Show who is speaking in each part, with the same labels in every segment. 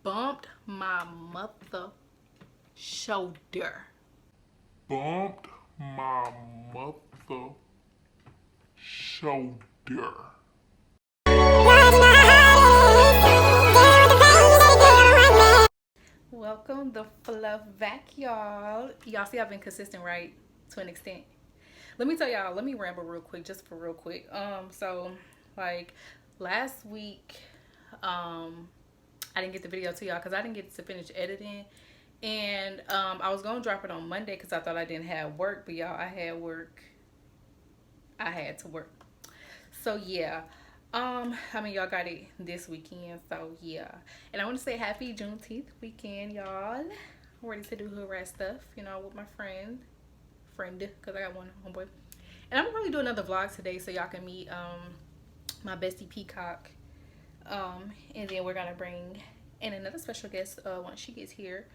Speaker 1: bumped my mother shoulder.
Speaker 2: Bumped my mother shoulder.
Speaker 1: Welcome the fluff back, y'all. Y'all see I've been consistent, right? To an extent. Let me tell y'all, let me ramble real quick, just for real quick. So like last week, I didn't get the video to y'all because I didn't get to finish editing. And I was gonna drop it on Monday because I thought I didn't have work, but y'all, I had work. I had to work. So yeah. I mean, y'all got it this weekend, so yeah. And I want to say happy Juneteenth weekend, y'all. I'm ready to do hood rat stuff, you know, with my friend, because I got one homeboy. And I'm gonna probably do another vlog today so y'all can meet my bestie Peacock. And then we're gonna bring in another special guest once she gets here.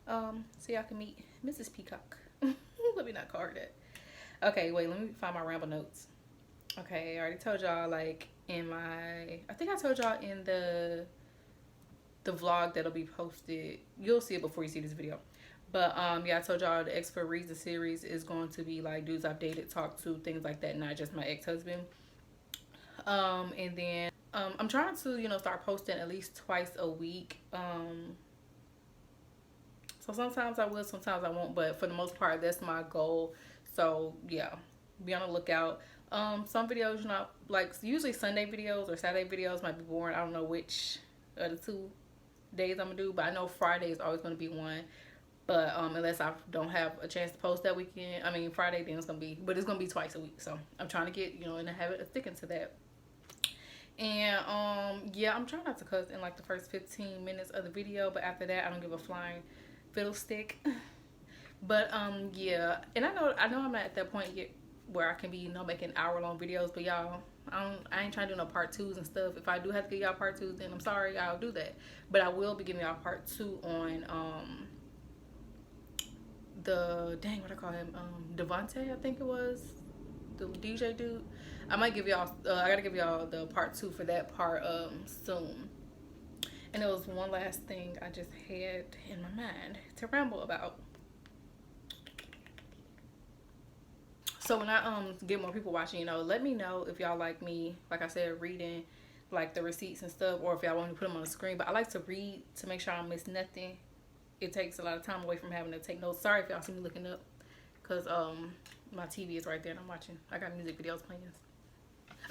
Speaker 1: So y'all can meet Mrs. Peacock. Let me not call her that. Okay, wait, let me find my ramble notes. Okay, I already told y'all, like, in my, I think I told y'all in the vlog that'll be posted. You'll see it before you see this video. But yeah, I told y'all the Expert Reads the series is going to be like dudes I've dated, talked to, things like that, not just my ex-husband. And then I'm trying to, you know, start posting at least twice a week. So sometimes I will, sometimes I won't, but for the most part, that's my goal. So yeah, be on the lookout. Some videos, you know, like usually Sunday videos or Saturday videos might be boring. I don't know which of the 2 days I'm gonna do, but I know Friday is always gonna be one. But unless I don't have a chance to post that weekend, I mean Friday, then it's gonna be, but it's gonna be twice a week. So I'm trying to get, you know, in the habit of sticking to that. And yeah, I'm trying not to cuss in like the first 15 minutes of the video, but after that I don't give a flying fiddlestick. But yeah, and I know I'm not at that point yet where I can be, you know, making hour-long videos, but y'all, I ain't trying to do no part 2s and stuff. If I do have to give y'all part 2s, then I'm sorry, I'll do that. But I will be giving y'all part 2 on the, dang, what I call him, Devontae, I think it was, the DJ dude. I might give y'all, I gotta give y'all the part 2 for that part soon. And there was one last thing I just had in my mind to ramble about. So when I get more people watching, you know, let me know if y'all like me, like I said, reading like the receipts and stuff, or if y'all want me to put them on the screen. But I like to read to make sure I don't miss nothing. It takes a lot of time away from having to take notes. Sorry if y'all see me looking up, because my TV is right there and I'm watching. I got music videos playing.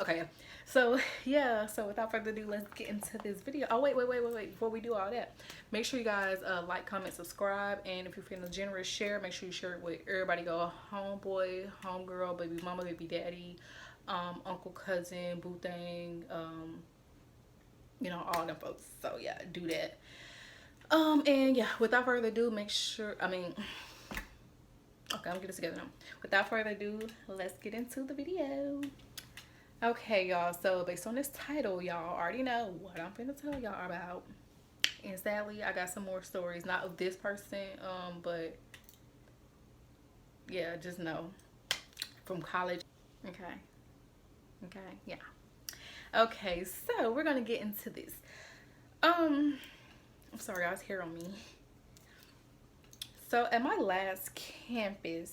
Speaker 1: Okay, so yeah, so without further ado, let's get into this video. Oh wait, before we do all that, make sure you guys like, comment, subscribe, and if you're feeling generous, share. Make sure you share it with everybody. Go homeboy, homegirl, baby mama, baby daddy, uncle, cousin, boo thing, you know, all them folks. So yeah, do that. And yeah, without further ado, make sure, okay, I'm gonna get this together now. Without further ado, let's get into the video. Okay, y'all, so based on this title, y'all already know what I'm finna tell y'all about. And sadly, I got some more stories, not of this person, but yeah, just know from college. Okay, yeah. Okay, so we're gonna get into this. I'm sorry, I was here on me. So at my last campus,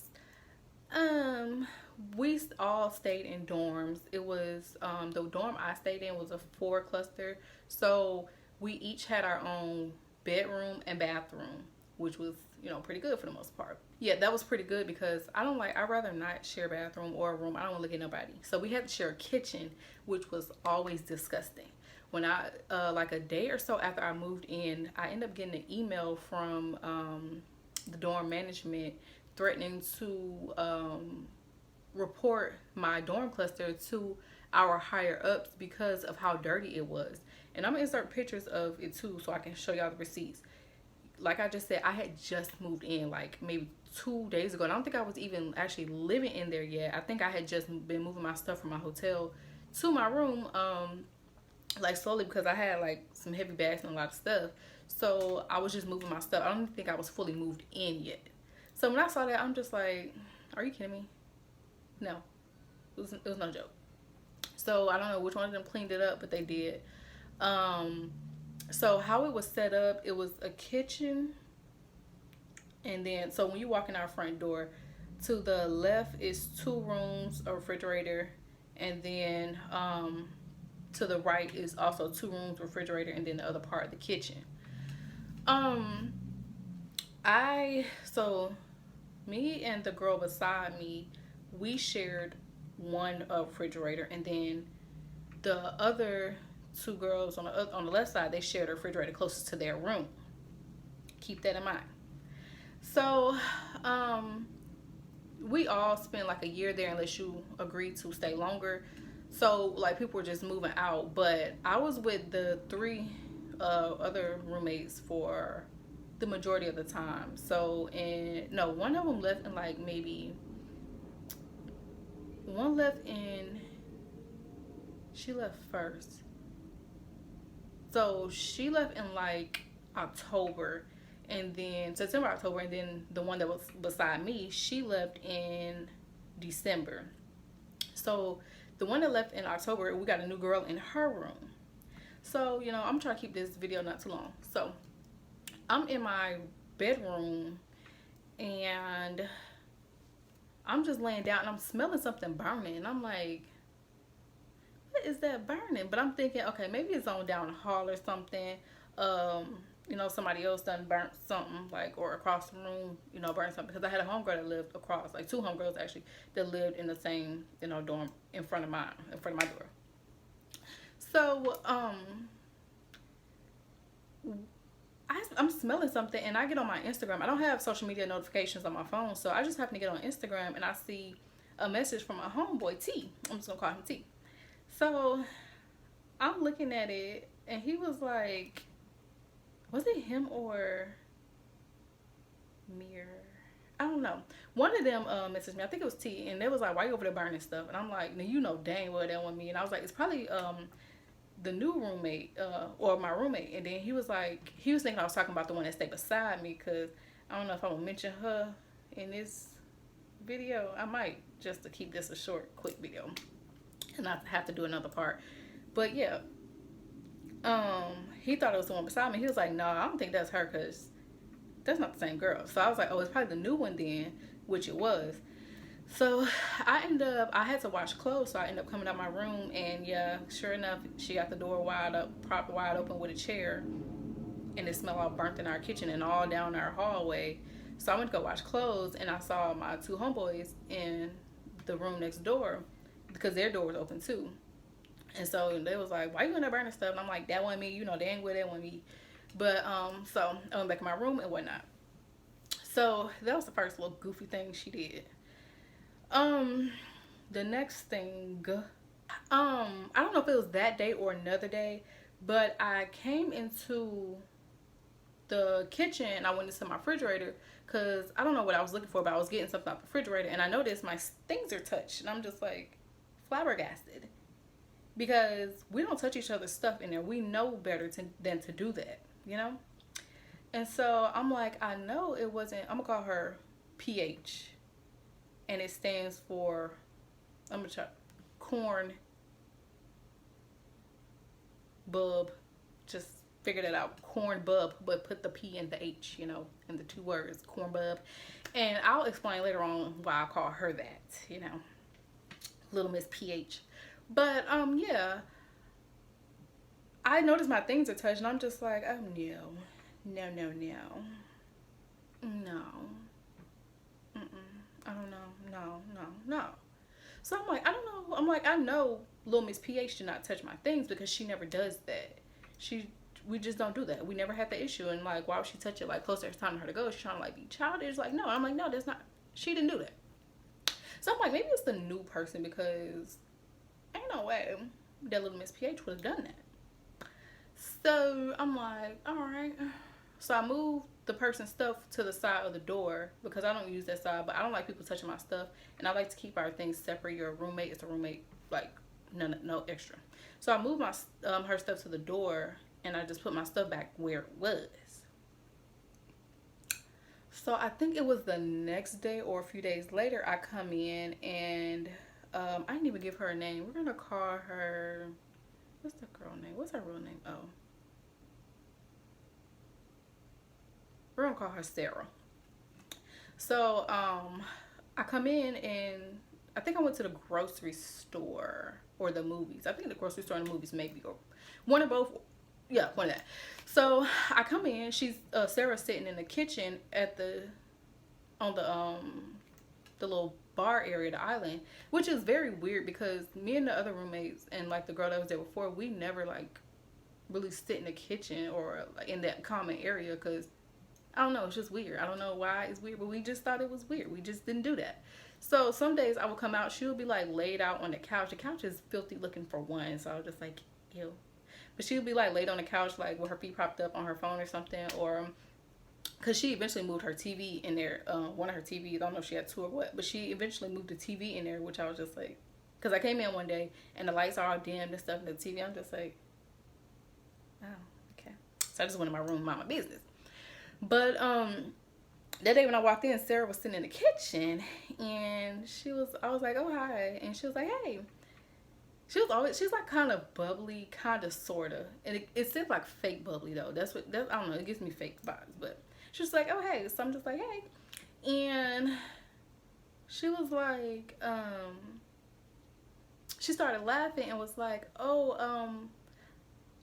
Speaker 1: we all stayed in dorms. It was the dorm I stayed in was a 4 cluster, so we each had our own bedroom and bathroom, which was, you know, pretty good for the most part. Yeah, that was pretty good because I'd rather not share a bathroom or a room. I don't want to look at nobody. So we had to share a kitchen, which was always disgusting. When I like a day or so after I moved in, I ended up getting an email from the dorm management threatening to report my dorm cluster to our higher ups because of how dirty it was. And I'm gonna insert pictures of it too so I can show y'all the receipts. Like I just said, I had just moved in like maybe 2 days ago, and I don't think I was even actually living in there yet. I think I had just been moving my stuff from my hotel to my room, like slowly, because I had like some heavy bags and a lot of stuff. So I was just moving my stuff. I don't think I was fully moved in yet. So when I saw that, I'm just like, are you kidding me? No, it was no joke. So I don't know which one of them cleaned it up, but they did. So how it was set up, it was a kitchen, and then so when you walk in our front door, to the left is two rooms, a refrigerator, and then to the right is also two rooms, refrigerator, and then the other part of the kitchen. Um, I so me and the girl beside me, we shared one refrigerator, and then the other two girls on the left side, they shared a refrigerator closest to their room. Keep that in mind. So, um, we all spent like a year there unless you agreed to stay longer. So like people were just moving out, but I was with the three other roommates for the majority of the time. So and no, one of them left in like maybe one left in she left first. So she left in like October, and then September, October, and then the one that was beside me, she left in December. So the one that left in October, we got a new girl in her room. So, I'm trying to keep this video not too long. So I'm in my bedroom and I'm just laying down and I'm smelling something burning. And I'm like, what is that burning? But I'm thinking, okay, maybe it's on down the hall or something. Somebody else done burnt something, like, or across the room, burnt something. Because I had a homegirl that lived across, like two homegirls actually, that lived in the same, dorm in front of my door. So, I'm smelling something and I get on my Instagram. I don't have social media notifications on my phone, so I just happen to get on Instagram and I see a message from my homeboy T. I'm just gonna call him T. So I'm looking at it and he was like, was it him or Mir? I don't know. One of them messaged me. I think it was T, and they was like, "Why you over there burning stuff?" And I'm like, "Now you know dang well that wasn't me." And I was like, "It's probably the new roommate or my roommate." And then he was like, he was thinking I was talking about the one that stayed beside me, because I don't know if I'm gonna mention her in this video. I might, just to keep this a short, quick video, and not have to do another part. But yeah, he thought it was the one beside me. He was like, "No, I don't think that's her, because that's not the same girl." So I was like, "Oh, it's probably the new one then," which it was. So I had to wash clothes, so I ended up coming out my room, and yeah, sure enough, she got the door propped wide open with a chair, and it smelled all burnt in our kitchen and all down our hallway. So I went to go wash clothes, and I saw my two homeboys in the room next door, because their door was open too. And so they was like, "Why you in there burning stuff?" And I'm like, "That wasn't me, dang well that wasn't me." But so I went back in my room and whatnot. So that was the first little goofy thing she did. The next thing, I don't know if it was that day or another day, but I came into the kitchen. I went into my refrigerator because I don't know what I was looking for, but I was getting something out the refrigerator, and I noticed my things are touched, and I'm just like flabbergasted, because we don't touch each other's stuff in there. We know better than to do that, And so I'm like, I know it wasn't. I'm gonna call her PH, and it stands for, I'm gonna try, corn bub. Just figure that out. Corn bub, but put the P and the H, in the two words, corn bub. And I'll explain later on why I call her that, Little Miss PH. But yeah, I noticed my things are touched, and I'm just like, oh no, no. I don't know. No. So I'm like, I don't know. I'm like, I know Little Miss PH did not touch my things, because she never does that. We just don't do that. We never had the issue. And like, why would she touch it like closer? It's time for her to go. She's trying to like be childish. Like, no. I'm like, no, that's not. She didn't do that. So I'm like, maybe it's the new person, because ain't no way that Little Miss PH would have done that. So I'm like, all right. So I moved the person's stuff to the side of the door, because I don't use that side, but I don't like people touching my stuff, and I like to keep our things separate. You're a roommate, it's a roommate, like no extra. So I moved my her stuff to the door, and I just put my stuff back where it was. So I think it was the next day or a few days later, I come in, and I didn't even give her a name. We're gonna call her, what's the girl name? What's her real name? Oh, we're gonna call her Sarah. So I come in and I think I went to the grocery store or the movies. I think the grocery store and the movies maybe, or one or both. Yeah, one of that. So I come in. She's Sarah's sitting in the kitchen at the on the little bar area, the island, which is very weird because me and the other roommates and like the girl that was there before, we never like really sit in the kitchen or like in that common area because I don't know, it's just weird. I don't know why it's weird, but we just thought it was weird. We just didn't do that. So some days I would come out, she would be like laid out on the couch. The couch is filthy looking for one, so I was just like, ew. But she would be like laid on the couch, like with her feet propped up on her phone or something, or because she eventually moved her TV in there. One of her TVs, I don't know if she had two or what, but she eventually moved the TV in there, which I was just like, because I came in one day and the lights are all dimmed and stuff in the TV. I'm just like, oh, okay. So I just went in my room and mind my business. But that day when I walked in, Sarah was sitting in the kitchen and I was like, oh, hi. And she was like, hey. She's like kind of bubbly, kind of, sort of. And it seems like fake bubbly though. I don't know, it gives me fake vibes. But she was like, oh, hey. So I'm just like, hey. And she was like, she started laughing and was like, oh,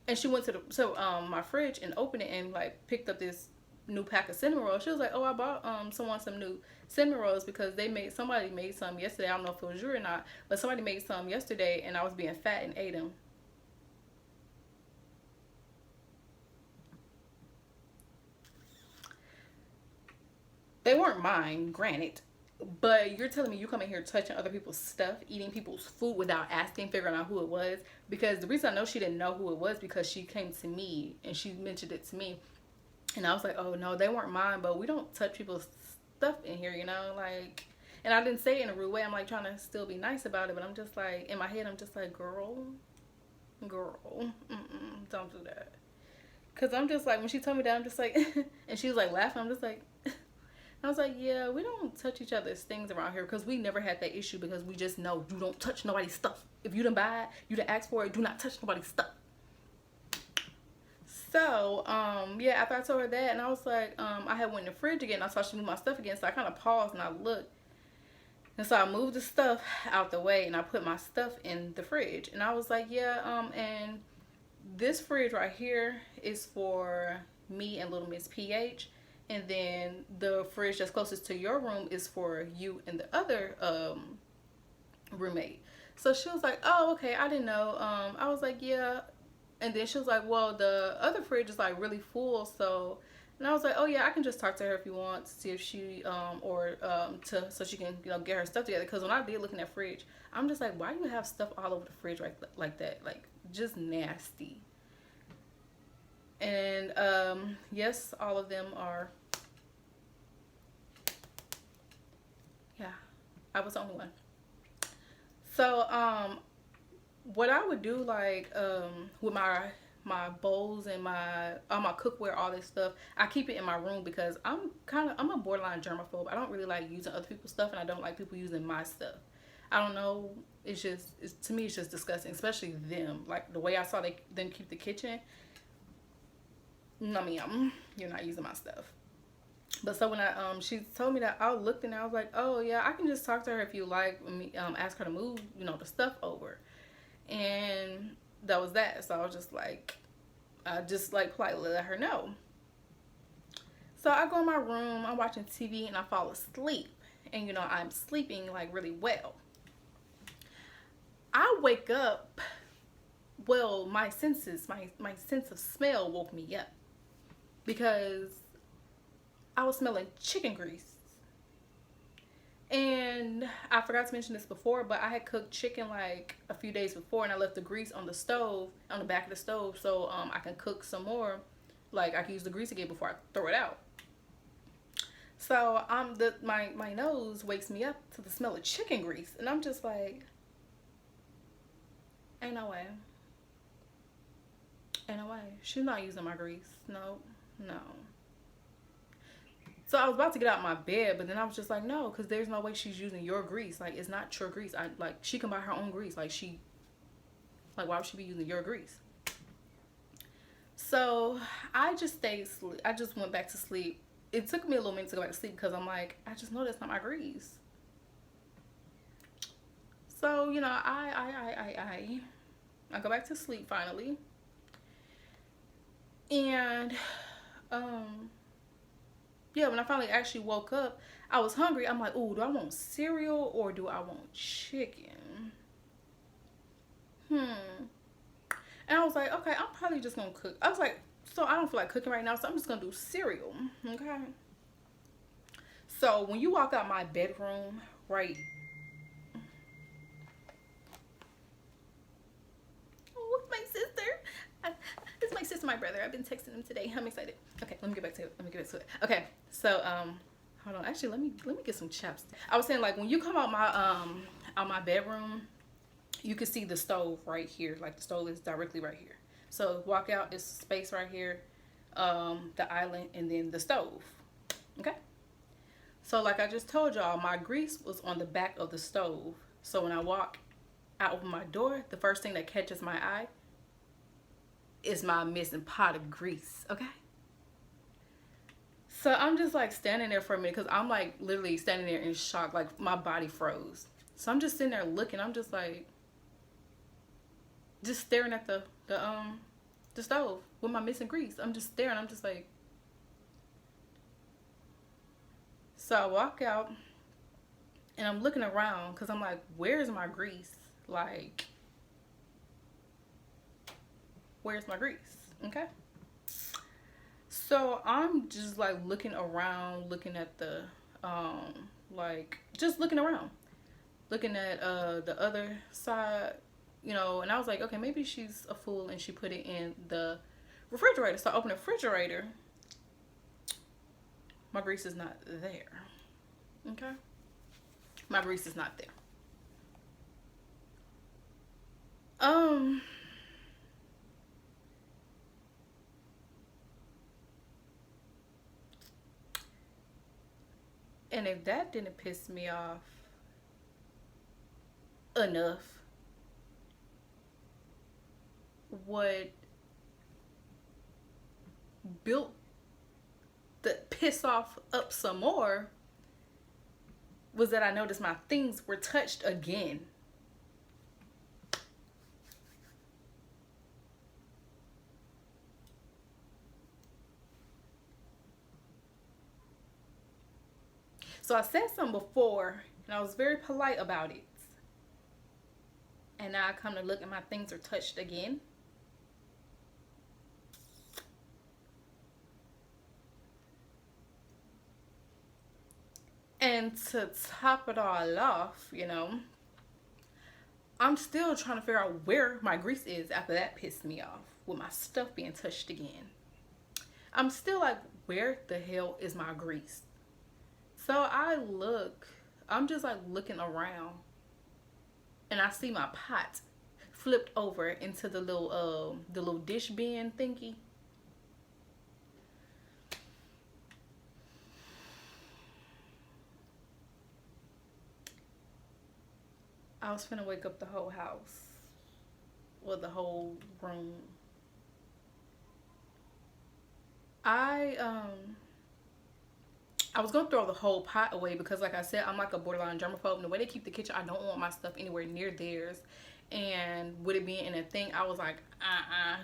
Speaker 1: and she went to my fridge and opened it and like picked up this new pack of cinnamon rolls. She was like, oh, I bought someone some new cinnamon rolls because somebody made some yesterday. I don't know if it was you or not, but somebody made some yesterday and I was being fat and ate them. They weren't mine, granted, but you're telling me you come in here touching other people's stuff, eating people's food without asking, figuring out who it was. Because the reason I know she didn't know who it was because she came to me and she mentioned it to me. And I was like, oh, no, they weren't mine, but we don't touch people's stuff in here, you know? Like, and I didn't say it in a rude way. I'm, like, trying to still be nice about it. But I'm just, like, in my head, I'm just like, girl, don't do that. Because I'm just, like, when she told me that, I'm just, like, and she was, like, laughing. I'm just, like, I was like, yeah, we don't touch each other's things around here because we never had that issue because we just know you don't touch nobody's stuff. If you didn't buy it, you didn't ask for it, do not touch nobody's stuff. So, yeah, after I told her that, and I was like, I had went in the fridge again, and I saw she moved my stuff again, so I kind of paused and I looked. And so I moved the stuff out the way, and I put my stuff in the fridge. And I was like, yeah, and this fridge right here is for me and little Miss PH. And then the fridge that's closest to your room is for you and the other roommate. So she was like, oh, okay, I didn't know. I was like, yeah. And then she was like, well, the other fridge is like really full, so, and I was like, oh yeah, I can just talk to her if you want to see if she so she can, you know, get her stuff together. Because when I did look in that fridge, I'm just like, why do you have stuff all over the fridge like that? Like, just nasty. And yes, all of them are, yeah, I was the only one. So what I would do, like, with my bowls and all my cookware, all this stuff, I keep it in my room because I'm a borderline germaphobe. I don't really like using other people's stuff, and I don't like people using my stuff. I don't know. To me, it's just disgusting, especially them. Like, the way I saw them keep the kitchen. No, ma'am, you're not using my stuff. But so when she told me that, I looked and I was like, oh yeah, I can just talk to her if you like. Ask her to move, you know, the stuff over. And that was that. So I just like politely let her know. So I go in my room, I'm watching TV, and I fall asleep. And you know, I'm sleeping like really well. I wake up, well, my sense of smell woke me up because I was smelling chicken grease. And I forgot to mention this before, but I had cooked chicken like a few days before, and I left the grease on the stove, on the back of the stove, so I can cook some more. Like, I can use the grease again before I throw it out. So my nose wakes me up to the smell of chicken grease, and I'm just like, ain't no way. Ain't no way. She's not using my grease. No. So I was about to get out of my bed, but then I was just like, no, because there's no way she's using your grease. Like, it's not your grease. She can buy her own grease. Like, why would she be using your grease? So I just stayed asleep. I just went back to sleep. it took me a little minute to go back to sleep because I'm like, I just know that's not my grease. So, you know, I go back to sleep finally. And yeah, when I finally actually woke up, I was hungry. I'm like, ooh, do I want cereal or do I want chicken? And I was like, okay, I'm probably just gonna cook. I was like, so I don't feel like cooking right now, so I'm just gonna do cereal. Okay. So when you walk out my bedroom, right? Oh, it's my sister. It's my sister, my brother. I've been texting them today. I'm excited. Okay, let me get back to it. Okay, so hold on. Actually, let me get some chapstick. I was saying, like, when you come out my bedroom, you can see the stove right here. Like, the stove is directly right here. So walk out, it's space right here, the island, and then the stove. Okay. So like I just told y'all, my grease was on the back of the stove. So when I walk out of my door, the first thing that catches my eye is my missing pot of grease. Okay. So I'm just like standing there for a minute because I'm like literally standing there in shock. Like my body froze. So I'm just sitting there looking. I'm just like, just staring at the stove with my missing grease. I'm just staring. I'm just like. So I walk out and I'm looking around because I'm like, where's my grease? Like, where's my grease? Okay. So I'm just like looking around, looking at the like just looking around, looking at the other side, you know, and I was like, okay, maybe she's a fool and she put it in the refrigerator. So I open the refrigerator. My grease is not there. Okay? My grease is not there. And if that didn't piss me off enough, what built the piss off up some more was that I noticed my things were touched again. So I said something before and I was very polite about it. And now I come to look and my things are touched again. And to top it all off, you know, I'm still trying to figure out where my grease is after that pissed me off with my stuff being touched again. I'm still like, where the hell is my grease? So I'm just like looking around and I see my pot flipped over into the little dish bin thingy. I was finna wake up the whole house. Or the whole room. I was gonna throw the whole pot away because like I said, I'm like a borderline germaphobe, and the way they keep the kitchen, I don't want my stuff anywhere near theirs. And with it being in a thing, I was like,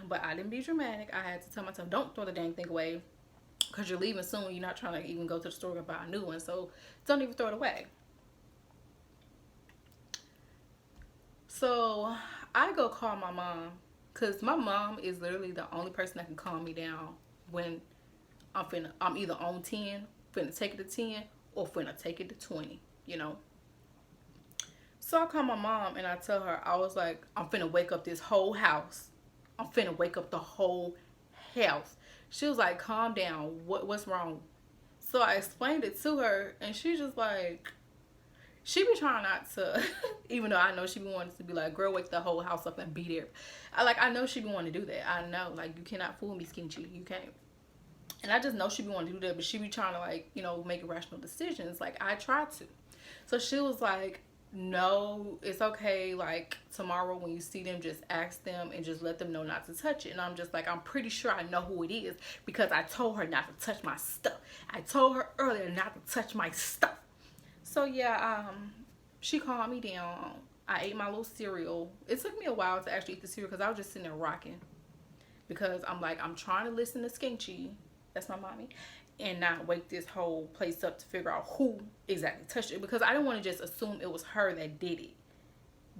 Speaker 1: but I didn't be dramatic. I had to tell myself, don't throw the dang thing away because you're leaving soon. You're not trying to even go to the store and buy a new one, so don't even throw it away. So I go call my mom because my mom is literally the only person that can calm me down when I'm either on 10, finna take it to 10, or finna take it to 20, you know. So I call my mom and I tell her, I was like, I'm finna wake up this whole house. I'm finna wake up the whole house. She was like, calm down. What's wrong? So I explained it to her and she just like, she be trying not to, even though I know she be wanting to be like, girl, wake the whole house up and be there. I know she be wanting to do that. I know, like, you cannot fool me, Skinny. You can't. And I just know she be wanting to do that, but she be trying to, like, you know, make irrational decisions. Like, I tried to. So she was like, no, it's okay. Like tomorrow when you see them, just ask them and just let them know not to touch it. And I'm just like, I'm pretty sure I know who it is because I told her not to touch my stuff. I told her earlier not to touch my stuff. So yeah, she calmed me down. I ate my little cereal. It took me a while to actually eat the cereal because I was just sitting there rocking. Because I'm like, I'm trying to listen to Skinchi, that's my mommy, and not wake this whole place up to figure out who exactly touched it. Because I didn't want to just assume it was her that did it.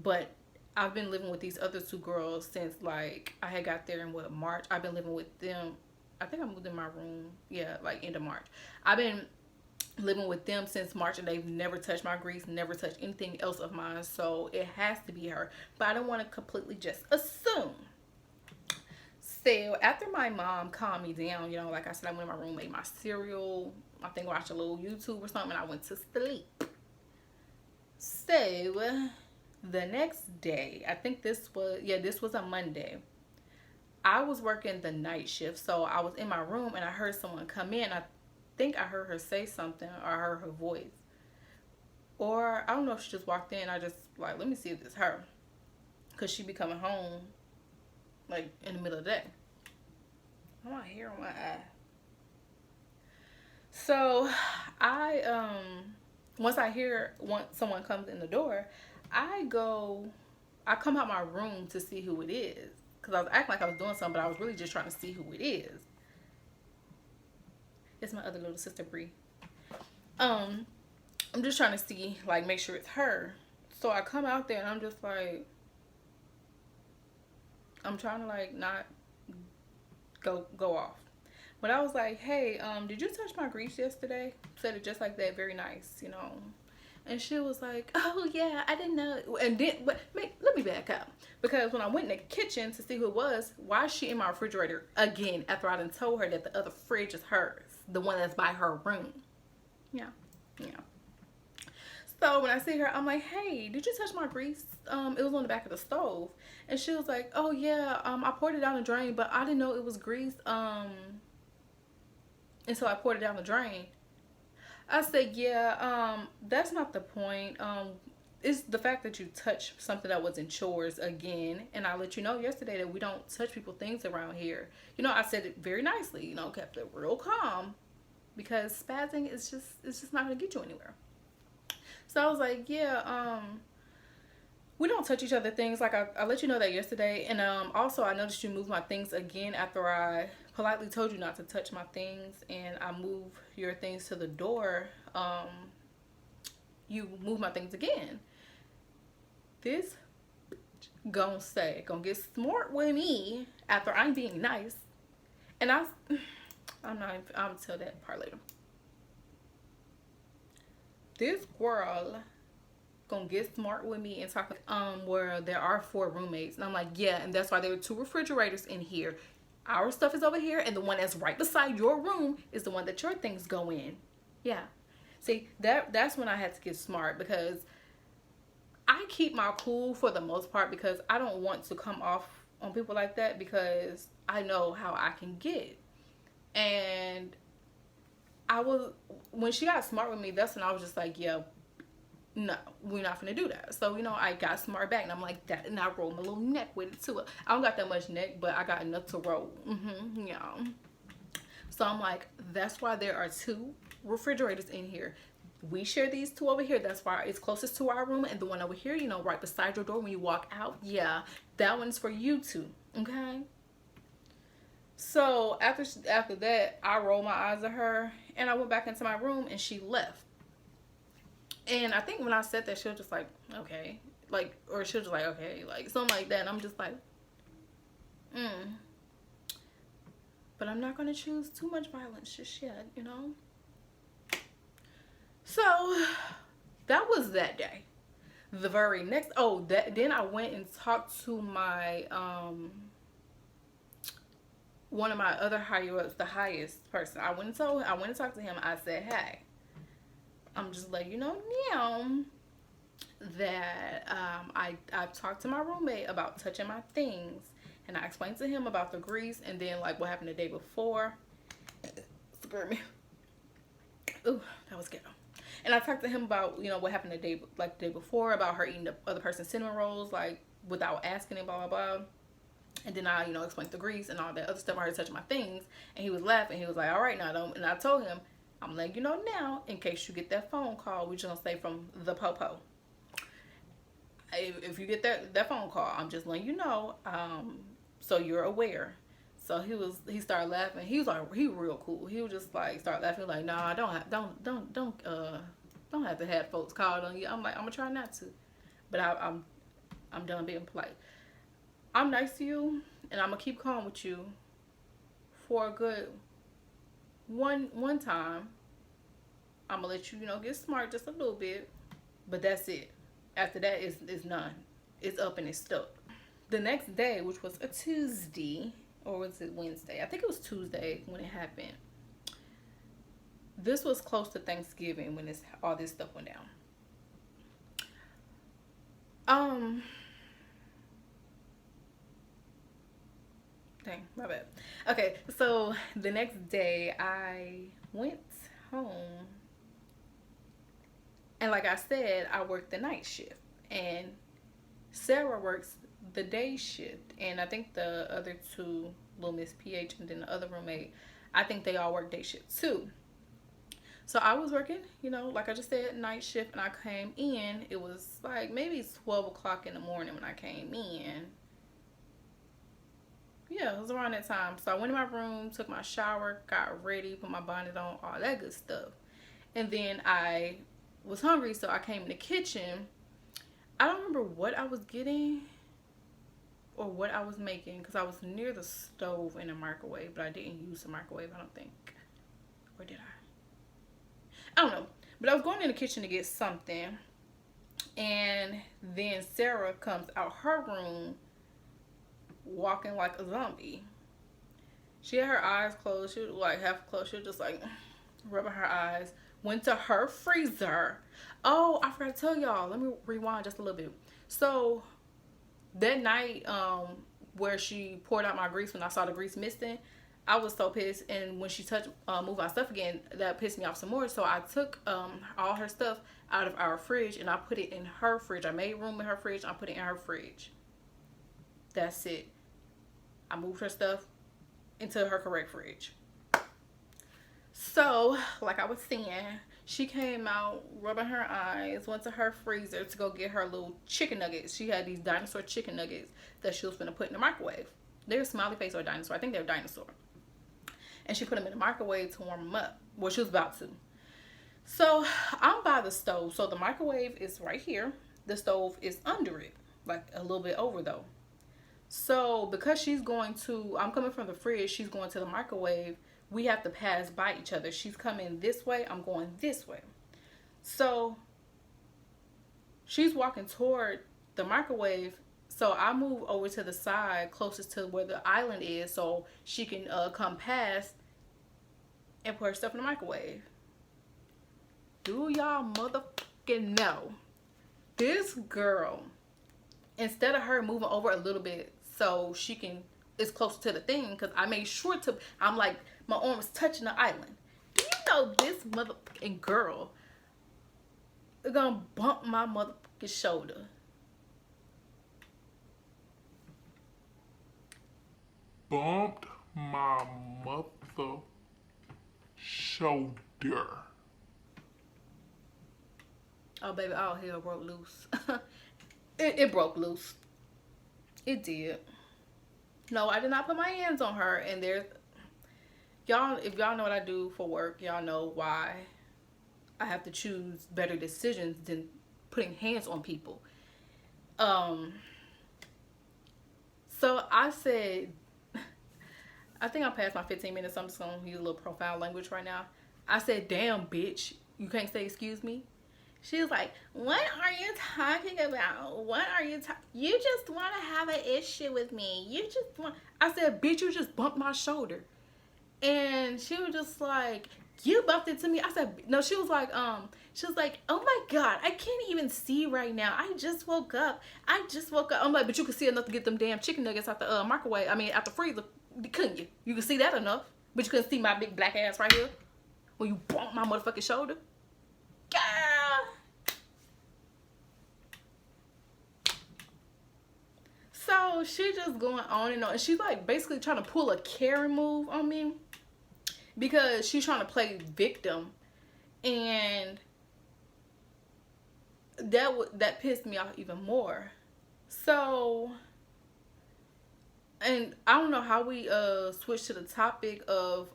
Speaker 1: But I've been living with these other two girls since like I had got there in what, March. I've been living with them. I think I moved in my room. Yeah, like end of March. I've been living with them since March and they've never touched my grease, never touched anything else of mine. So it has to be her. But I don't want to completely just assume. So after my mom calmed me down, you know, like I said, I went in my room, ate my cereal, I think watched a little YouTube or something, and I went to sleep. So the next day, I think this was a Monday. I was working the night shift, so I was in my room and I heard someone come in. I think I heard her say something or I heard her voice. Or I don't know if she just walked in. I just like, let me see if it's her. Because she be coming home like in the middle of the day. I want hair on my eye. So once I hear someone comes in the door, I come out my room to see who it is. Because I was acting like I was doing something, but I was really just trying to see who it is. It's my other little sister, Bree. I'm just trying to see, like, make sure it's her. So I come out there and I'm just like, I'm trying to like not go off. But I was like, hey, did you touch my grease yesterday? Said it just like that, very nice, you know. And she was like, oh yeah, I didn't know. And then, let me back up. Because when I went in the kitchen to see who it was, why is she in my refrigerator again after I done told her that the other fridge is hers? The one that's by her room. Yeah. So when I see her, I'm like, hey, did you touch my grease? It was on the back of the stove. And she was like, oh yeah, I poured it down the drain, but I didn't know it was grease. And so I poured it down the drain. I said, yeah, that's not the point. It's the fact that you touch something that was in chores again. And I let you know yesterday that we don't touch people things around here. You know, I said it very nicely, you know, kept it real calm. Because spazzing is just not gonna get you anywhere. So I was like, yeah, we don't touch each other things. Like I let you know that yesterday. And also I noticed you moved my things again after I politely told you not to touch my things, and I move your things to the door. You move my things again. This gonna get smart with me after I'm being nice. And I'm gonna tell that part later. This girl gonna get smart with me and talk where there are 4 roommates, and I'm like, yeah, and that's why there are 2 refrigerators in here. Our stuff is over here, and the one that's right beside your room is the one that your things go in. Yeah, see, that's when I had to get smart, because I keep my cool for the most part, because I don't want to come off on people like that, because I know how I can get. And when she got smart with me, that's when I was just like, yeah, no, we're not gonna do that. So, you know, I got smart back, and I'm like that, and I rolled my little neck with it too. I don't got that much neck, but I got enough to roll. Yeah. So I'm like, that's why there are 2 refrigerators in here. We share these 2 over here. That's why it's closest to our room, and the one over here, you know, right beside your door when you walk out, yeah, that one's for you 2. Okay. So after that, I rolled my eyes at her, and I went back into my room, and she left. And I think when I said that, she was just like, okay. Like, or she was just like, okay, like, something like that. And I'm just like, But I'm not going to choose too much violence just yet, you know? So, that was that day. The very next, then I went and talked to my, one of my other higher ups, the highest person. I went and talked to him. I said, hey, I'm just letting you know now that I've talked to my roommate about touching my things, and I explained to him about the grease, and then like what happened the day before. Screw me. Ooh, that was ghetto. And I talked to him about, you know, what happened the day before, about her eating the other person's cinnamon rolls, like, without asking him, blah, blah, blah. And then I, you know, explained the grease and all that other stuff. I already touching my things. And he was laughing. He was like, all right, now, don't. And I told him, I'm letting you know now, in case you get that phone call, we just gonna say from the popo. If you get that phone call, I'm just letting you know, so you're aware. So he started laughing. He was like, he real cool. He was just like, start laughing like, nah, don't have to have folks called on you. I'm like, I'm gonna try not to, but I'm done being polite. I'm nice to you, and I'm gonna keep calm with you for a good one time. I'm gonna let you, you know, get smart just a little bit, but that's it. After that, it's none. It's up and it's stuck. The next day, which was a Tuesday, or was it Wednesday? I think it was Tuesday when it happened. This was close to Thanksgiving when all this stuff went down. Dang, my bad. Okay, so the next day I went home, and like I said, I worked the night shift, and Sarah works the day shift, and I think the other two, little Miss PH and then the other roommate, I think they all work day shift too. So I was working, you know, like I just said, night shift, and I came in. It was like maybe 12 o'clock in the morning when I came in. Yeah, it was around that time. So I went in my room, took my shower, got ready, put my bonnet on, all that good stuff. And then I was hungry, so I came in the kitchen. I don't remember what I was getting or what I was making, because I was near the stove and the microwave, but I didn't use the microwave, I don't think. Or did I don't know. But I was going in the kitchen to get something, and then Sarah comes out her room walking like a zombie. She had her eyes closed. She was like half closed. She was just like rubbing her eyes. Went to her freezer. Oh, I forgot to tell y'all. Let me rewind just a little bit. So that night, where she poured out my grease, when I saw the grease missing, I was so pissed. And when she touched move my stuff again, that pissed me off some more. So I took all her stuff out of our fridge and I put it in her fridge. I made room in her fridge. I put it in her fridge. That's it. I moved her stuff into her correct fridge. So, like I was saying, she came out, rubbing her eyes, went to her freezer to go get her little chicken nuggets. She had these dinosaur chicken nuggets that she was going to put in the microwave. They're smiley face or a dinosaur. I think they're dinosaur. And she put them in the microwave to warm them up. Well, she was about to. So, I'm by the stove. So, the microwave is right here. The stove is under it. Like, a little bit over, though. So, because I'm coming from the fridge, she's going to the microwave, we have to pass by each other. She's coming this way, I'm going this way. So, she's walking toward the microwave, so I move over to the side closest to where the island is so she can come past and put her stuff in the microwave. Do y'all motherfucking know, this girl, instead of her moving over a little bit so she can, it's close to the thing, because I made sure to, I'm like, my arm was touching the island. Do you know this motherfucking girl is gonna bump my motherfucking shoulder?
Speaker 2: Bumped my mother shoulder.
Speaker 1: Oh, baby, all hell broke loose. It broke loose. It did. No, I did not put my hands on her. And there's, y'all, if y'all know what I do for work, y'all know why I have to choose better decisions than putting hands on people. So I said, I think I'm past my 15 minutes. So I'm just going to use a little profound language right now. I said, damn, bitch, you can't say excuse me? She was like, what are you talking about? What are you talking? You just want to have an issue with me. You just want. I said, bitch, you just bumped my shoulder. And she was just like, you bumped it to me. I said, no, she was like, oh my God, I can't even see right now. I just woke up. I'm like, but you could see enough to get them damn chicken nuggets out the microwave. I mean, out the freezer. Couldn't you? You could see that enough. But you couldn't see my big black ass right here when you bumped my motherfucking shoulder. Girl. So she just going on and on. And she's like basically trying to pull a Karen move on me. Because she's trying to play victim. And that pissed me off even more. So, and I don't know how we switched to the topic of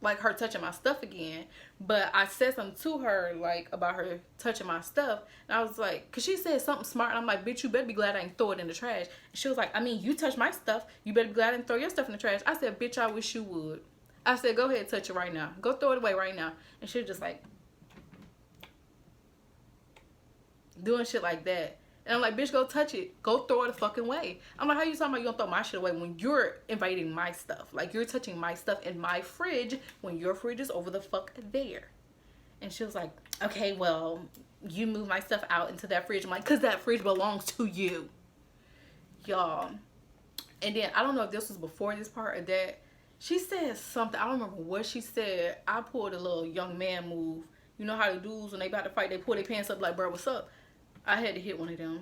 Speaker 1: like her touching my stuff again, but I said something to her like about her touching my stuff, and I was like, cause she said something smart, and I'm like, bitch, you better be glad I ain't throw it in the trash. And she was like, I mean, you touch my stuff, you better be glad I didn't throw your stuff in the trash. I said, bitch, I wish you would. I said, go ahead, touch it right now, go throw it away right now. And she was just like doing shit like that. And I'm like, bitch, go touch it. Go throw it a fucking way. I'm like, how you talking about you gonna throw my shit away when you're invading my stuff? Like, you're touching my stuff in my fridge when your fridge is over the fuck there. And she was like, okay, well, you move my stuff out into that fridge. I'm like, because that fridge belongs to you. Y'all. And then, I don't know if this was before this part or that. She said something. I don't remember what she said. I pulled a little young man move. You know how the dudes, when they about to fight, they pull their pants up like, bro, what's up? I had to hit one of them.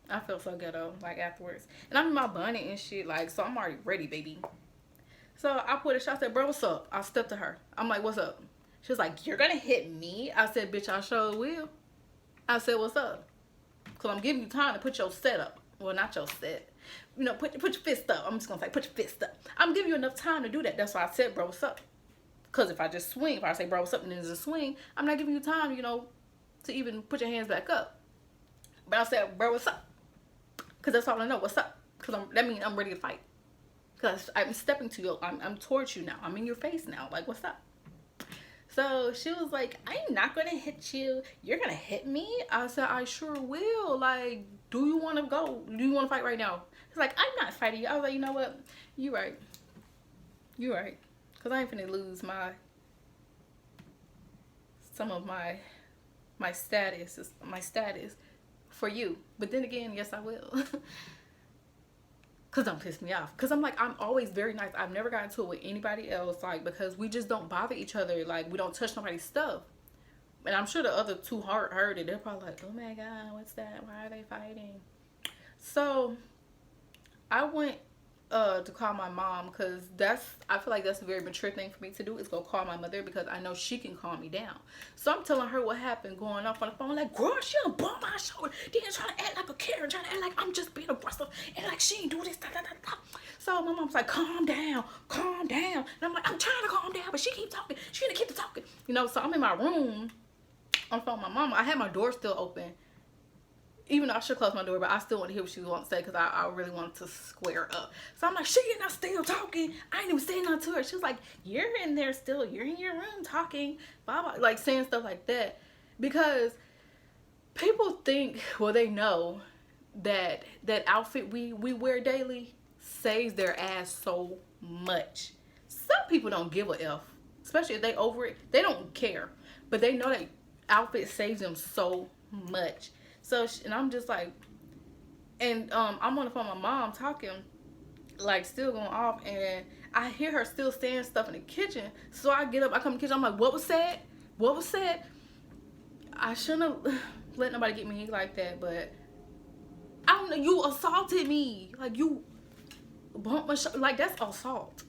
Speaker 1: I felt so ghetto, like, afterwards. And I'm in my bonnet and shit, like, so I'm already ready, baby. So I put a shot, I said, bro, what's up? I stepped to her. I'm like, what's up? She was like, you're gonna hit me? I said, bitch, I sure will. I said, what's up? Because I'm giving you time to put your set up. Well, not your set. You know, put your fist up. I'm just gonna say, put your fist up. I'm giving you enough time to do that. That's why I said, bro, what's up? Because if I just swing, if I say, bro, what's up, and then there's a swing, I'm not giving you time, you know, to even put your hands back up. But I said, bro, what's up? Because that's all I know. What's up? Because that means I'm ready to fight. Because I'm stepping to you. I'm towards you now. I'm in your face now. Like, what's up? So she was like, I'm not going to hit you. You're going to hit me? I said, I sure will. Like, do you want to go? Do you want to fight right now? He's like, I'm not fighting you. I was like, you know what? You right. You right. Because I ain't finna lose some of my status for you. But then again, yes, I will. Because don't piss me off. Because I'm like, I'm always very nice. I've never gotten into it with anybody else, like, because we just don't bother each other. Like, we don't touch nobody's stuff. And I'm sure the other two heard it. They're probably like, oh my God, what's that? Why are they fighting? So I went to call my mom, because I feel like that's a very mature thing for me to do, is go call my mother, because I know she can calm me down. So I'm telling her what happened, going off on the phone like, girl, she done bumped my shoulder, then trying to act like a Karen, trying to act like I'm just being aggressive, and like she ain't do this, da, da, da, da. So my mom's like, calm down, and I'm like, I'm trying to calm down, but she keep talking, she gonna keep talking, you know. So I'm in my room on the phone with my mama. I had my door still open, even though I should close my door, but I still want to hear what she wants to say, because I really wanted to square up. So I'm like, she not still talking. I ain't even saying nothing to her. She was like, you're in there still. You're in your room talking. Blah, blah. Like, saying stuff like that. Because people think, well, they know that that outfit we wear daily saves their ass so much. Some people don't give a F. Especially if they over it. They don't care. But they know that outfit saves them so much. So, and I'm just like, and I'm on the phone with my mom talking, like, still going off, and I hear her still saying stuff in the kitchen. So I get up, I come in the kitchen, I'm like, what was said? What was said? I shouldn't have let nobody get me like that, but I don't know, you assaulted me. Like, you bumped my shoulder. Like, that's assault.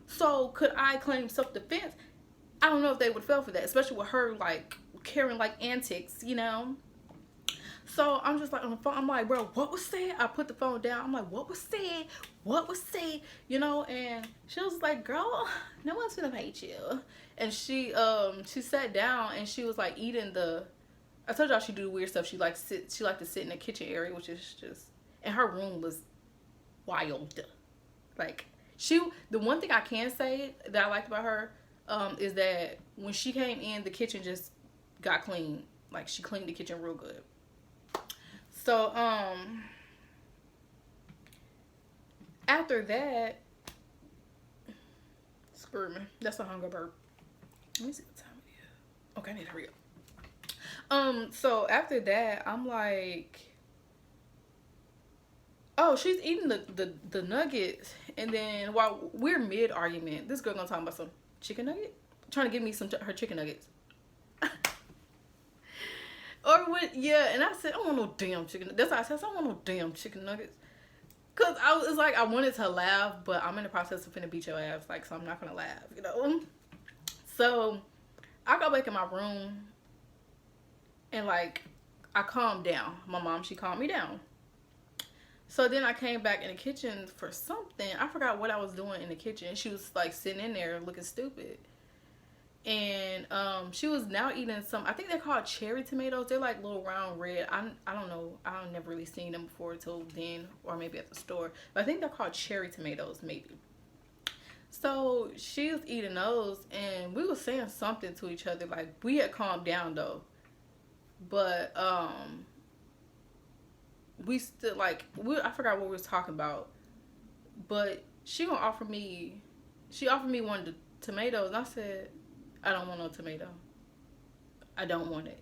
Speaker 1: So could I claim self-defense? I don't know if they would fell for that, especially with her, like, carrying, like, antics, you know? So I'm just like on the phone. I'm like, bro, what was said? I put the phone down. I'm like, what was said? What was said? You know, and she was like, girl, no one's gonna hate you. And she sat down and she was like eating I told y'all she do weird stuff. She liked to sit in the kitchen area, which is just, and her room was wild. Like, the one thing I can say that I liked about her is that when she came in, the kitchen just got clean. Like, she cleaned the kitchen real good. So, after that, screw me, that's a hunger burp. Let me see what time it is. Okay, I need to hurry up. So after that, I'm like, oh, she's eating the nuggets, and then while we're mid-argument, this girl gonna talk about some chicken nugget, trying to give me her chicken nuggets. Or what? Yeah, and I said, I don't want no damn chicken. That's why I said, I don't want no damn chicken nuggets. Cause I was like, I wanted to laugh, but I'm in the process of finna beat your ass, like, so I'm not gonna laugh, you know. So I go back in my room, and like, I calmed down. My mom, she calmed me down. So then I came back in the kitchen for something. I forgot what I was doing in the kitchen. She was like sitting in there looking stupid. And she was now eating some, I think they're called cherry tomatoes. They're like little round red. I don't know. I've never really seen them before till then, or maybe at the store. But I think they're called cherry tomatoes, maybe. So she was eating those, and we were saying something to each other. Like, we had calmed down though, but we still like, I forgot what we was talking about. But she offered me one of the tomatoes, and I said, I don't want no tomato. I don't want it.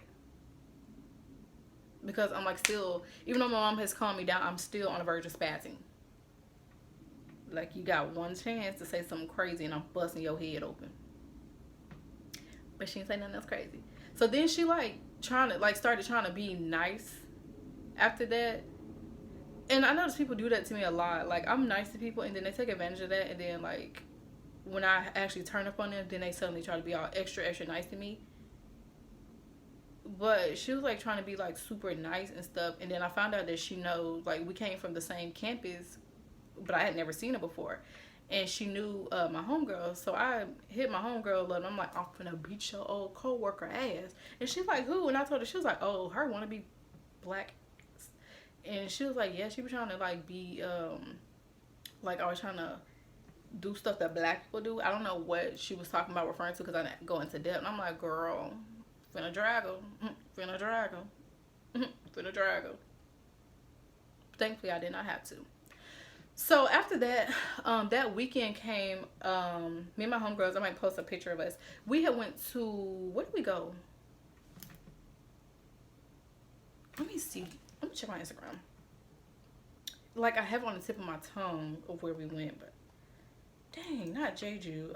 Speaker 1: Because I'm like, still, even though my mom has calmed me down, I'm still on the verge of spazzing. Like, you got one chance to say something crazy and I'm busting your head open. But she didn't say nothing else crazy. So then she started trying to be nice after that. And I notice people do that to me a lot. Like, I'm nice to people and then they take advantage of that, and then like, when I actually turn up on them, then they suddenly try to be all extra, extra nice to me. But she was like trying to be like super nice and stuff. And then I found out that she knows, like, we came from the same campus, but I had never seen her before. And she knew my homegirl. So I hit my homegirl up, and I'm like, I'm finna beat your old coworker ass. And she's like, who? And I told her, she was like, oh, her wanna be black. And she was like, yeah, she was trying to like be, like, I was trying to do stuff that black people do. I don't know what she was talking about, referring to, because I didn't go into depth. And I'm like, girl, finna drag her. Finna drag her. Finna drag her. Thankfully, I did not have to. So after that, that weekend came, me and my homegirls, I might post a picture of us. We had went to, where did we go? Let me see. Let me check my Instagram. Like, I have it on the tip of my tongue of where we went, but dang, not Jeju.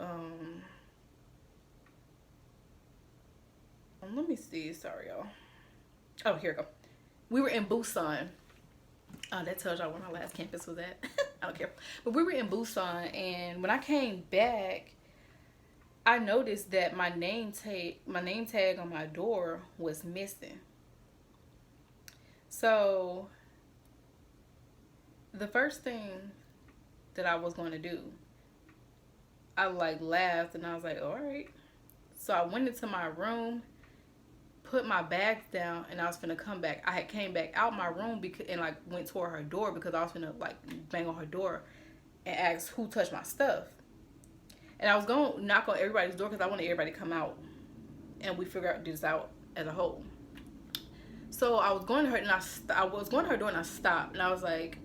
Speaker 1: Let me see. Sorry, y'all. Oh, here we go. We were in Busan. That tells y'all where my last campus was at. I don't care. But we were in Busan, and when I came back, I noticed that my name tag on my door was missing. So the first thing that I was going to do, I like laughed, and I was like, all right. So I went into my room, put my bags down, and I was finna come back. I had came back out my room and like went toward her door because I was finna like bang on her door and ask who touched my stuff. And I was going to knock on everybody's door because I wanted everybody to come out and we figure out this out as a whole. So I was going to her, and I was going to her door, and I stopped, and I was like,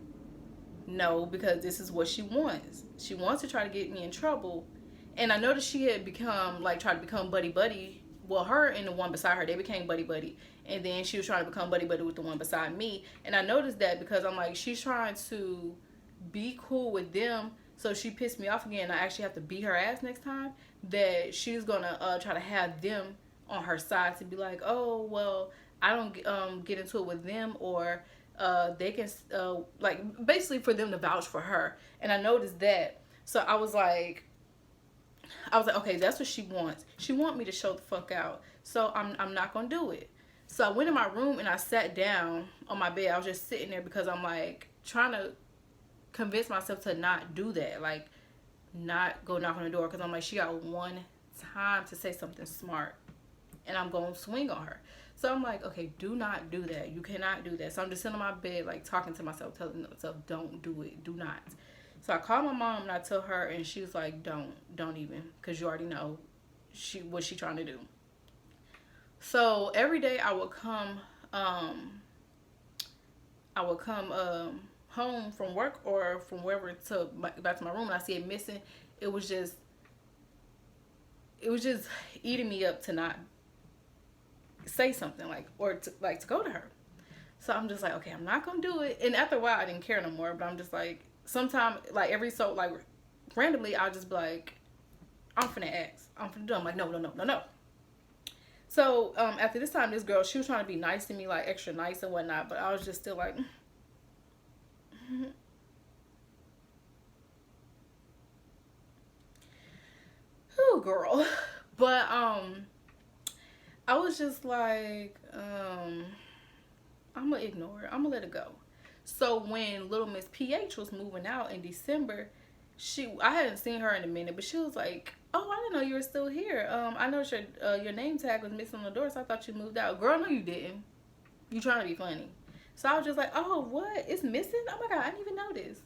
Speaker 1: no, because this is what she wants. She wants to try to get me in trouble. And I noticed she had tried to become buddy. Well, her and the one beside her, they became buddy. And then she was trying to become buddy with the one beside me. And I noticed that because I'm like, she's trying to be cool with them. So she pissed me off again. I actually have to beat her ass next time. That she's going to try to have them on her side to be like, oh, well, I don't get into it with them, or they can, like, basically for them to vouch for her. And I noticed that. So I was like, okay, that's what she wants. She want me to show the fuck out. So I'm not going to do it. So I went in my room and I sat down on my bed. I was just sitting there because I'm like trying to convince myself to not do that. Like, not go knock on the door, because I'm like, she got one time to say something smart and I'm going to swing on her. So I'm like, okay, do not do that. You cannot do that. So I'm just sitting on my bed, like, talking to myself, telling myself, don't do it. Do not. So I called my mom and I told her, and she was like, don't even, because you already know what she trying to do. So every day I would come home from work or from wherever back to my room, and I see it missing. It was just eating me up to not say something, like, or to go to her. So I'm just like, okay, I'm not gonna do it. And after a while I didn't care no more, but I'm just like, sometimes, like, randomly I'll just be like, I'm finna ask, I'm finna do it. I'm like, no. So after this time, this girl, she was trying to be nice to me, like extra nice and whatnot, but I was just still like, oh girl. But I was just like, I'm gonna ignore it. I'm gonna let it go. So when Little Miss PH was moving out in December, I hadn't seen her in a minute, but she was like, "Oh, I didn't know you were still here. I noticed your name tag was missing on the door, so I thought you moved out." Girl, no, you didn't. You trying to be funny? So I was just like, "Oh, what? It's missing? Oh my god, I didn't even notice."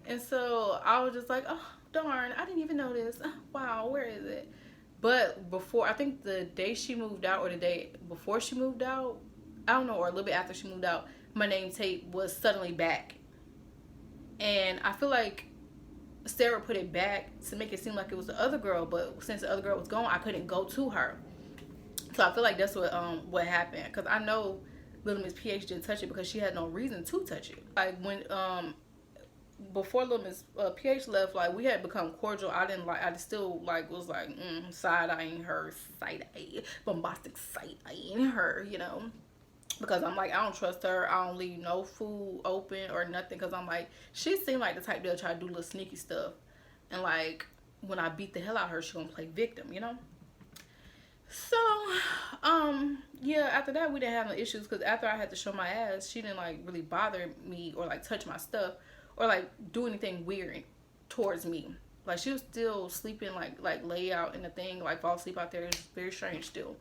Speaker 1: And so I was just like, "Oh, darn, I didn't even notice. Wow, where is it?" But before, I think the day she moved out or the day before she moved out, I don't know, or a little bit after she moved out, my name tape was suddenly back. And I feel like Sarah put it back to make it seem like it was the other girl, but since the other girl was gone, I couldn't go to her. So I feel like that's what happened. Because I know Little Miss PH didn't touch it because she had no reason to touch it. Like when before Little Miss PH left, like we had become cordial. I still like was like side eyeing her, side eye, bombastic side eyeing her, because I'm like I don't trust her. I don't leave no food open or nothing because I'm like she seemed like the type that'll try to do little sneaky stuff, and like when I beat the hell out of her, she gonna play victim. So, yeah. After that, we didn't have no issues because after I had to show my ass, she didn't like really bother me or like touch my stuff or like do anything weird towards me. Like she was still sleeping, like lay out in the thing, like fall asleep out there. It's very strange still.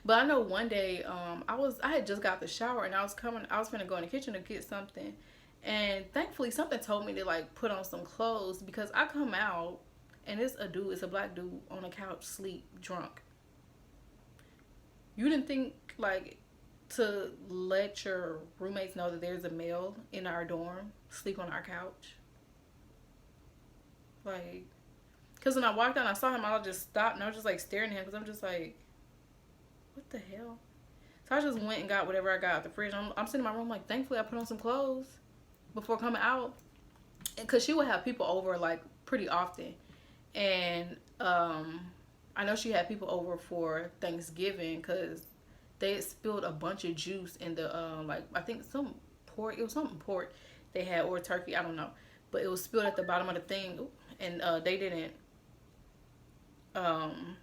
Speaker 1: But I know one day, I had just got the shower and I was gonna go in the kitchen to get something, and thankfully something told me to like put on some clothes because I come out and it's a black dude on the couch, sleep, drunk. You didn't think like to let your roommates know that there's a male in our dorm sleep on our couch? Like, because when I walked out and I saw him, I just stopped and I was just like staring at him because I'm just like, what the hell? So I just went and got whatever I got out the fridge. I'm sitting in my room like, thankfully I put on some clothes before coming out. Because she would have people over like pretty often. And I know she had people over for Thanksgiving because they had spilled a bunch of juice in the like I think some pork. It was something pork they had or turkey. I don't know, but it was spilled at the bottom of the thing, and they didn't um,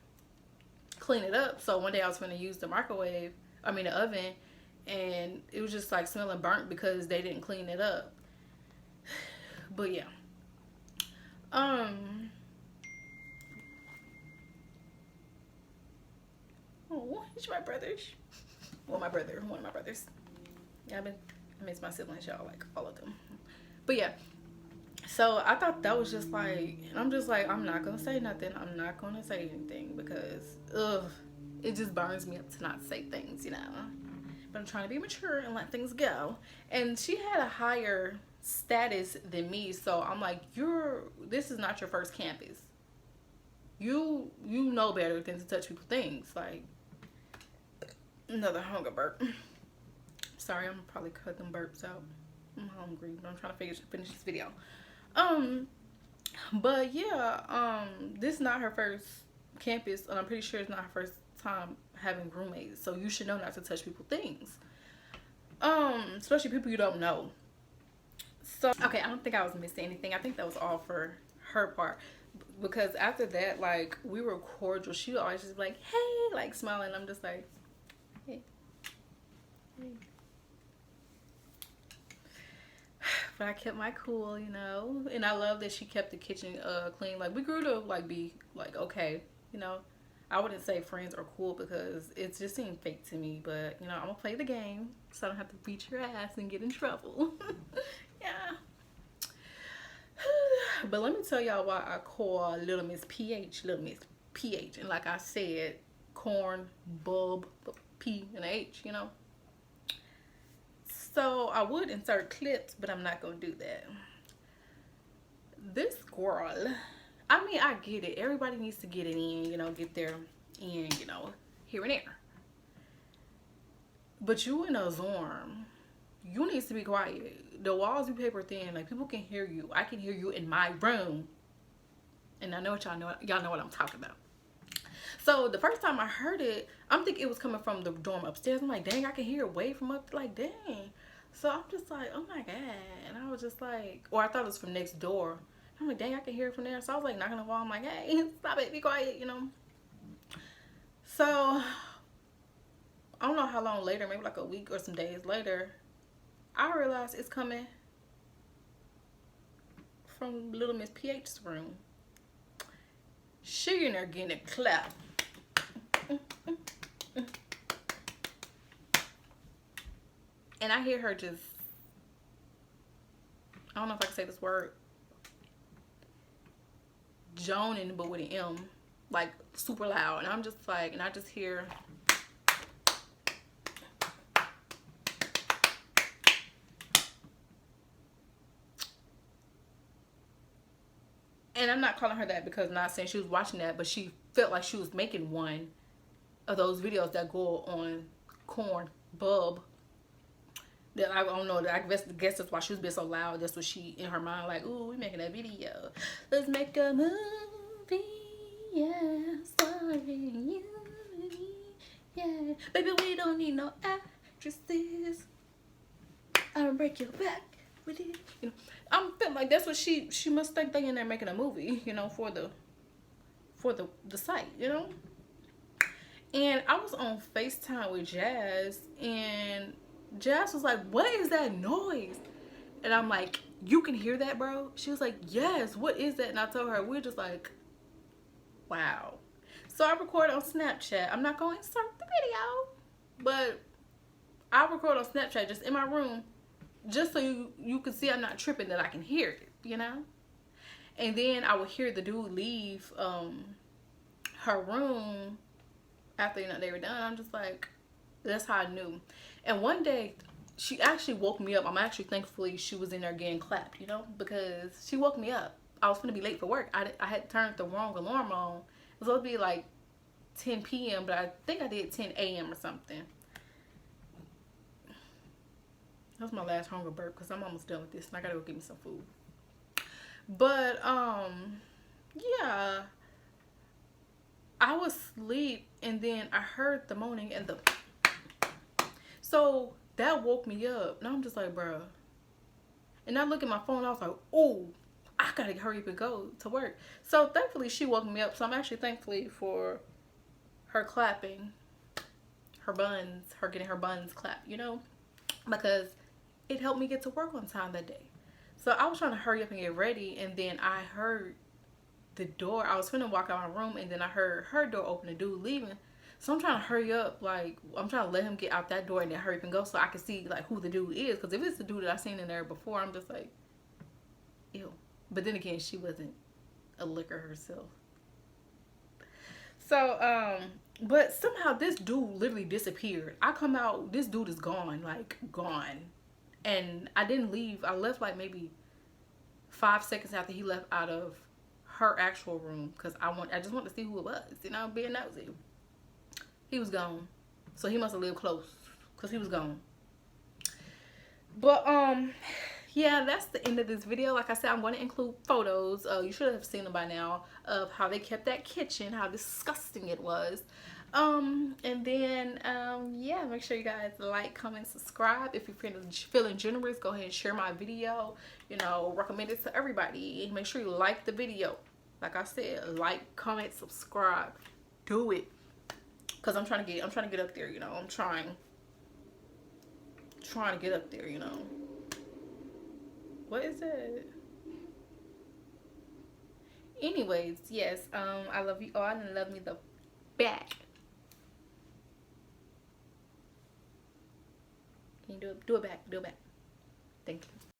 Speaker 1: clean it up. So one day I was going to use the oven, and it was just like smelling burnt because they didn't clean it up. But yeah, um, oh, it's my brothers. Well, one of my brothers. Yeah, I miss my siblings, y'all, like all of them. But yeah, so I thought that was just like, and I'm just like, I'm not gonna say nothing. I'm not gonna say anything because, it just burns me up to not say things. But I'm trying to be mature and let things go. And she had a higher status than me, so I'm like, this is not your first campus. You know better than to touch people's things. Like, another hunger burp. Sorry, I'm probably cut them burps out. I'm hungry, but I'm trying to finish this video. But yeah, this is not her first campus, and I'm pretty sure it's not her first time having roommates. So you should know not to touch people's things. Especially people you don't know. So okay, I don't think I was missing anything. I think that was all for her part. Because after that, like we were cordial. She would always just be like, "Hey," like smiling. I'm just like, "Hey, hey." But I kept my cool. And I love that she kept the kitchen clean. Like we grew to like be like okay. I wouldn't say friends are cool because it just seemed fake to me. But I'm gonna play the game so I don't have to beat your ass and get in trouble. Yeah. But let me tell y'all why I call Little Miss PH Little Miss PH. And like I said, corn, bulb, P and H. So I would insert clips, but I'm not going to do that. This girl, I get it. Everybody needs to get it in, get their in, here and there. But you in a dorm, you need to be quiet. The walls be paper thin. Like, people can hear you. I can hear you in my room. And I know what y'all know what I'm talking about. So the first time I heard it, I'm thinking it was coming from the dorm upstairs. I'm like, dang, I can hear it way from up, like, dang. So I'm just like, oh my God. And I was just like, or I thought it was from next door. I'm like, dang, I can hear it from there. So I was like knocking on the wall. I'm like, hey, stop it, be quiet, you know. So I don't know how long later, maybe like a week or some days later, I realized it's coming from Little Miss PH's room. She in there getting a clap. And I hear her just, I don't know if I can say this word, joning, but with an M, like super loud. And I'm just like, and I just hear, and I'm not calling her that because I'm not saying she was watching that, but she felt like she was making one of those videos that go on Corn Bub. That I don't know. I guess that's why she was being so loud. That's what she in her mind like. Ooh, we making a video. Let's make a movie. Yeah, sorry, you, yeah, baby. We don't need no actresses. I don't break your back with it. You know, I'm feeling like that's what she must think they in there making a movie. You know, for the site. You know. And I was on FaceTime with Jazz, and Jazz was like, what is that noise? And I'm like, you can hear that, bro? She was like, yes, what is that? And I told her, we're just like, wow. So I record on Snapchat. I'm not going to insert the video, but I record on Snapchat just in my room, just so you can see I'm not tripping, that I can hear it, you know? And then I would hear the dude leave her room after, you know, they were done. I'm just like, that's how I knew. And one day, she actually woke me up. I'm actually thankfully she was in there getting clapped, you know, because she woke me up. I was gonna be late for work. I had turned the wrong alarm on. It was supposed to be like 10 p.m., but I think I did 10 a.m. or something. That's my last hunger burp because I'm almost done with this and I gotta go get me some food. But yeah, I was asleep and then I heard the moaning and the, so that woke me up. And I'm just like, bruh. And I look at my phone, I was like, oh, I gotta hurry up and go to work. So thankfully she woke me up. So I'm actually thankfully for her clapping, her getting her buns clapped, you know, because it helped me get to work on time that day. So I was trying to hurry up and get ready, and then I heard the door. I was finna walk out my room, and then I heard her door open, the dude leaving. So I'm trying to hurry up, like, I'm trying to let him get out that door and then hurry up and go so I can see, like, who the dude is. Because if it's the dude that I seen in there before, I'm just like, ew. But then again, she wasn't a licker herself. So, but somehow this dude literally disappeared. I come out, this dude is gone, like, gone. And I didn't leave. I left, like, maybe 5 seconds after he left out of her actual room. Because I just wanted to see who it was, you know, being nosy. He was gone. So he must have lived close. Because he was gone. But, yeah, that's the end of this video. Like I said, I'm going to include photos. You should have seen them by now. Of how they kept that kitchen. How disgusting it was. And then, yeah, make sure you guys like, comment, subscribe. If you're feeling generous, go ahead and share my video. You know, recommend it to everybody. Make sure you like the video. Like I said, like, comment, subscribe. Do it. Cause I'm trying to get up there, you know. I'm trying to get up there, you know. What is it? Anyways, yes. I love you all and love me the back. Can you do it back? Do it back. Thank you.